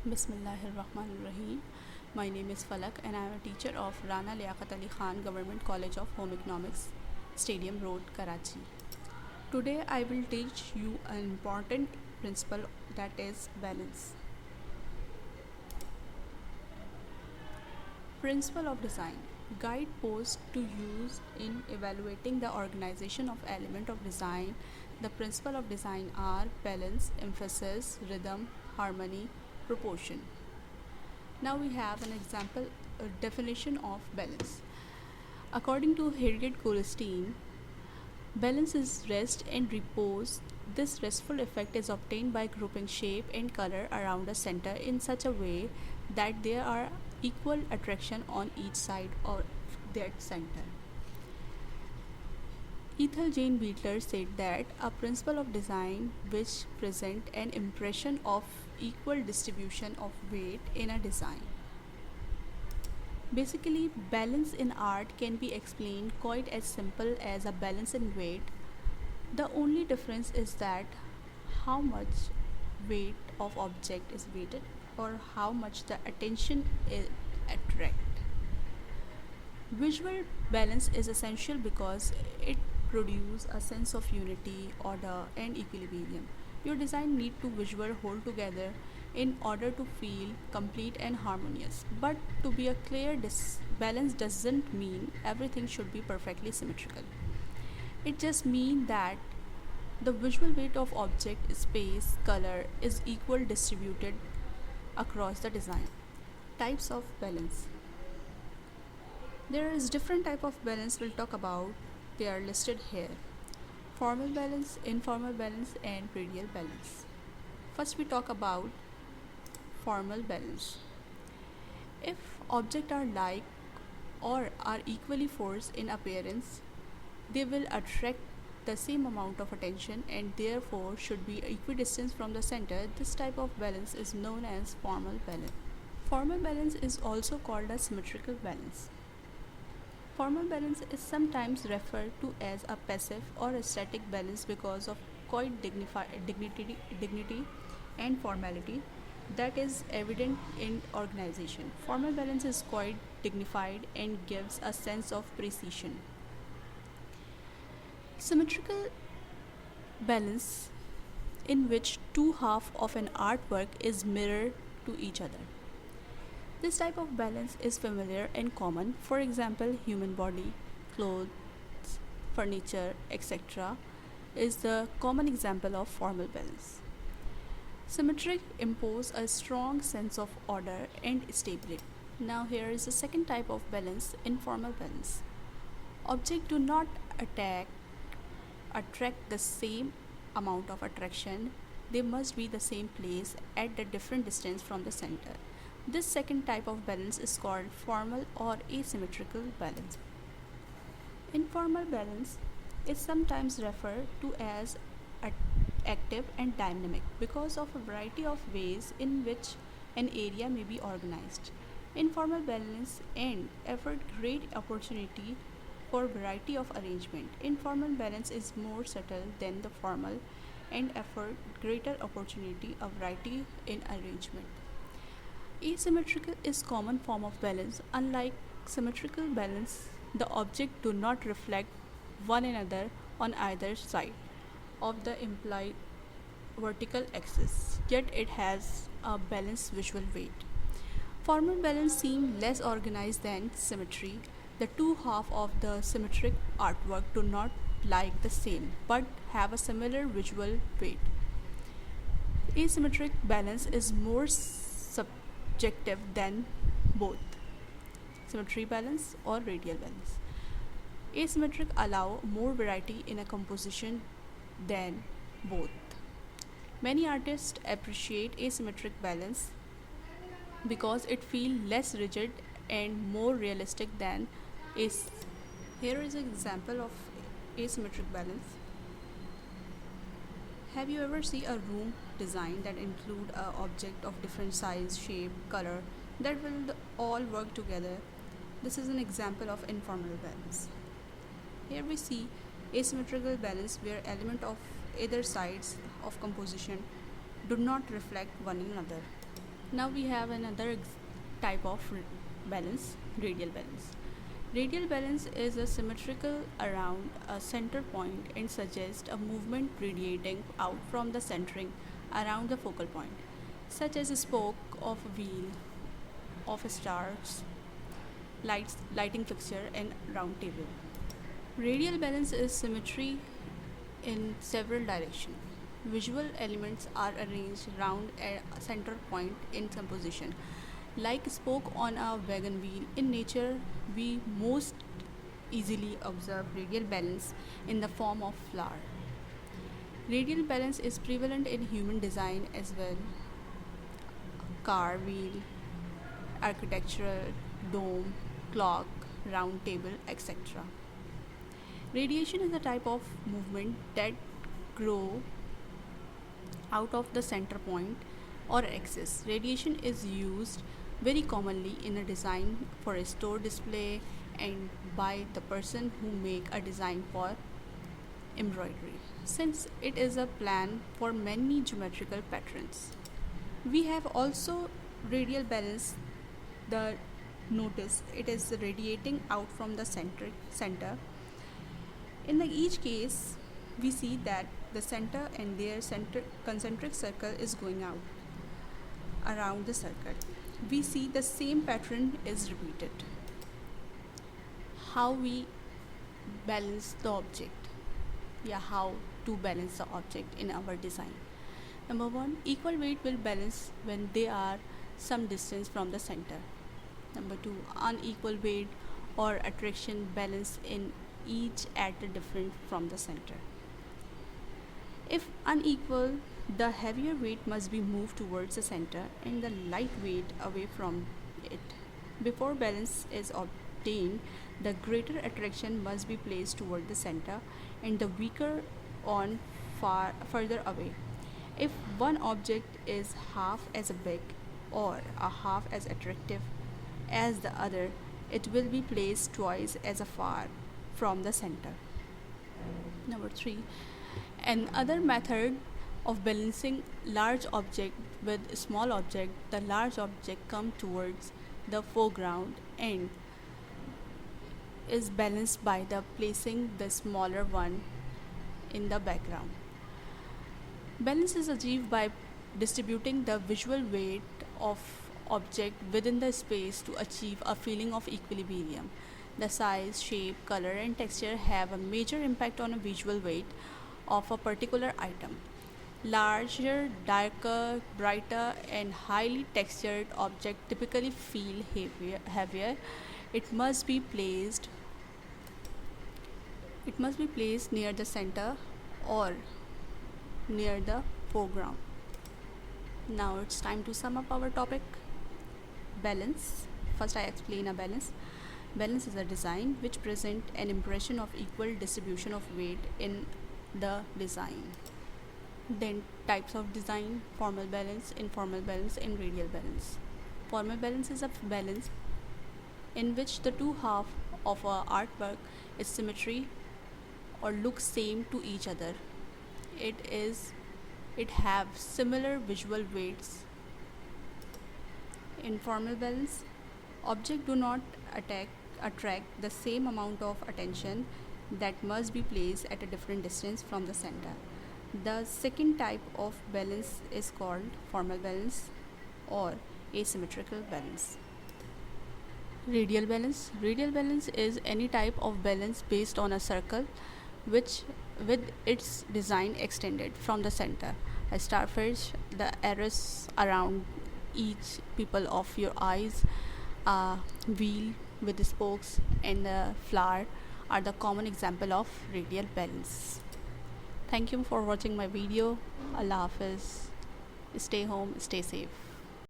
Bismillahirrahmanirrahim. My name is Falak and I am a teacher of Rana Liaquat Ali Khan Government College of Home Economics, Stadium Road, Karachi. Today I will teach you an important principle, that is balance. Principle of design. Guideposts to use in evaluating the organization of element of design. The principle of design are balance, emphasis, rhythm, harmony, proportion. Now we have an example definition of balance. According to Harriet Goldstein, balance is rest and repose. This restful effect is obtained by grouping shape and color around a center in such a way that there are equal attraction on each side of that center. Ethel Jane Beatler said that a principle of design which present an impression of equal distribution of weight in a design. Basically, balance in art can be explained quite as simple as a balance in weight. The only difference is that how much weight of object is weighted or how much the attention is attract. Visual balance is essential because it produces a sense of unity, order and equilibrium. Your design need to visual hold together in order to feel complete and harmonious. But to be a clear balance doesn't mean everything should be perfectly symmetrical. It just means that the visual weight of object, space, color is equal distributed across the design. Types of balance. There is different type of balance we'll talk about. They are listed here. Formal balance, informal balance and radial balance. First we talk about formal balance. If objects are like or are equally forced in appearance, they will attract the same amount of attention and therefore should be equidistant from the center. This type of balance is known as formal balance. Formal balance is also called a symmetrical balance. Formal balance is sometimes referred to as a passive or a static balance because of quite dignity and formality that is evident in organization. Formal balance is quite dignified and gives a sense of precision. Symmetrical balance in which two halves of an artwork is mirrored to each other. This type of balance is familiar and common. For example, human body, clothes, furniture, etc. is the common example of formal balance. Symmetric impose a strong sense of order and stability. Now here is the second type of balance, informal balance. Objects do not attract the same amount of attraction. They must be the same place at the different distance from the center. This second type of balance is called formal or asymmetrical balance. Informal balance is sometimes referred to as active and dynamic because of a variety of ways in which an area may be organized. Informal balance and afford great opportunity for variety of arrangement. Informal balance is more subtle than the formal and afford greater opportunity of variety in arrangement. Asymmetrical is common form of balance. Unlike symmetrical balance, the object do not reflect one another on either side of the implied vertical axis, yet it has a balanced visual weight. Formal balance seems less organized than symmetry. The two halves of the symmetric artwork do not like the same but have a similar visual weight. Asymmetric balance is more subjective than both symmetry balance or radial balance. Asymmetric allow more variety in a composition than both. Many artists appreciate asymmetric balance because it feels less rigid and more realistic than as. Here is an example of asymmetric balance. Have you ever seen a room design that include a object of different size, shape, color that will all work together? This is an example of informal balance. Here we see asymmetrical balance where element of either sides of composition do not reflect one another. Now we have another type of balance, radial balance. Radial balance is a symmetrical around a center point and suggests a movement radiating out from the centering around the focal point, such as a spoke of a wheel, of a star's lighting fixture, and round table. Radial balance is symmetry in several directions. Visual elements are arranged round a center point in composition, like spoke on a wagon wheel. In nature, we most easily observe radial balance in the form of flower. Radial balance is prevalent in human design as well: car, wheel, architectural, dome, clock, round table, etc. Radiation is a type of movement that grow out of the center point or axis. Radiation is used very commonly in a design for a store display and by the person who make a design for embroidery, since it is a plan for many geometrical patterns. We have also radial balance. The notice it is radiating out from the center. In each case, we see that the center and their center concentric circle is going out around the circle. We see the same pattern is repeated. How we balance the object? Yeah, how to balance the object in our design. Number one, equal weight will balance when they are some distance from the center. Number two, unequal weight or attraction balance in each at a different from the center. If unequal, the heavier weight must be moved towards the center and the light weight away from it. Before balance is obtained, the greater attraction must be placed toward the center and the weaker on further away. If one object is half as big or a half as attractive as the other, it will be placed twice as far from the center. Number three, another method of balancing large object with small object, the large object come towards the foreground and is balanced by the placing the smaller one in the background. Balance is achieved by distributing the visual weight of object within the space to achieve a feeling of equilibrium. The size, shape, color and texture have a major impact on a visual weight of a particular item. Larger, darker, brighter and highly textured object typically feel heavier. It must be placed near the center or near the foreground. Now it's time to sum up our topic. Balance. First I explain a balance. Balance is a design which present an impression of equal distribution of weight in the design. Then types of design: formal balance, informal balance and radial balance. Formal balance is a balance in which the two halves of a artwork is symmetry or look same to each other. It have similar visual weights. Informal balance: objects do not attract the same amount of attention that must be placed at a different distance from the center. The second type of balance is called formal balance or asymmetrical balance. Radial balance. Radial balance is any type of balance based on a circle which with its design extended from the center. A starfish, the arrows around each pupil of your eyes, a wheel with the spokes and the flower are the common example of radial balance. Thank you for watching my video. Allah Hafiz. Stay home, stay safe.